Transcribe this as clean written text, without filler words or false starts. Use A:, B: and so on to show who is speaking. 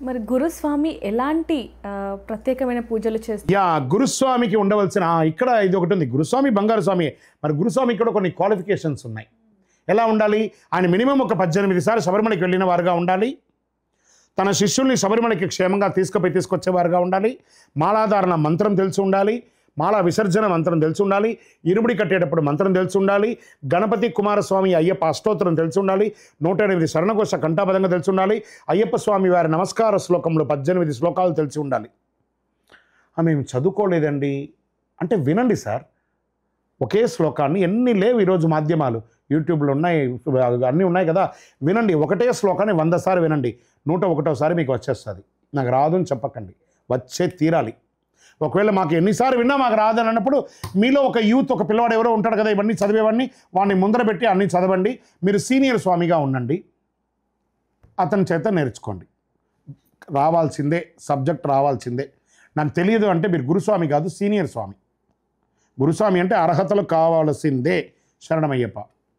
A: మరి గురుస్వామి ఎలాంటి ప్రత్యేకమైన పూజలు చేస్తారు?
B: గురుస్వామికి ఉండవలసిన ఇక్కడ ఇది ఒకటి ఉంది. గురుస్వామి బంగారు స్వామి. మరి గురుస్వామికి కూడా కొన్ని క్వాలిఫికేషన్స్ ఉన్నాయి. ఎలా ఉండాలి? ఆయన మినిమం ఒక 18 సార్లు శబరిమలకి వెళ్ళిన వారుగా ఉండాలి. తన శిష్యుల్ని శబరిమలకి క్షేమంగా తీసుకొచ్చేవారుగా ఉండాలి. మాలాధారణ మంత్రం తెలిసి ఉండాలి. మాలా విసర్జన మంత్రం తెలిసి ఉండాలి. ఇరుముడి కట్టేటప్పుడు మంత్రం తెలిసి ఉండాలి. గణపతి కుమారస్వామి అయ్యప్ప అష్టోత్తరం తెలిసి ఉండాలి. 108 శరణఘోష కంఠాపదంగా తెలిసి ఉండాలి. అయ్యప్ప స్వామి వారి నమస్కార శ్లోకంలో 18 శ్లోకాలు తెలిసి ఉండాలి. మేము చదువుకోలేదండి అంటే వినండి సార్. ఒకే శ్లోకాన్ని ఎన్ని లేవు ఈరోజు మాధ్యమాలు, యూట్యూబ్లో ఉన్నాయి, అన్నీ ఉన్నాయి కదా. వినండి, ఒకటే శ్లోకాన్ని 100 సార్లు వినండి. 101వ మీకు వచ్చేస్తుంది. నాకు రాదు అని చెప్పకండి, వచ్చే తీరాలి. ఒకవేళ మాకు ఎన్నిసార్లు విన్నా మాకు రాదని అన్నప్పుడు మీలో ఒక యూత్, ఒక పిల్లవాడు ఎవరో ఉంటాడు కదా ఇవన్నీ చదివేవాడిని, వాడిని ముందర పెట్టి అన్నీ చదవండి. మీరు సీనియర్ స్వామిగా ఉండండి, అతని చేత నేర్చుకోండి. రావాల్సిందే, సబ్జెక్ట్ రావాల్సిందే. నాకు తెలియదు అంటే మీరు గురుస్వామి కాదు, సీనియర్ స్వామి. గురుస్వామి అంటే అర్హతలు కావాల్సిందే. శరణమయ్యప్ప.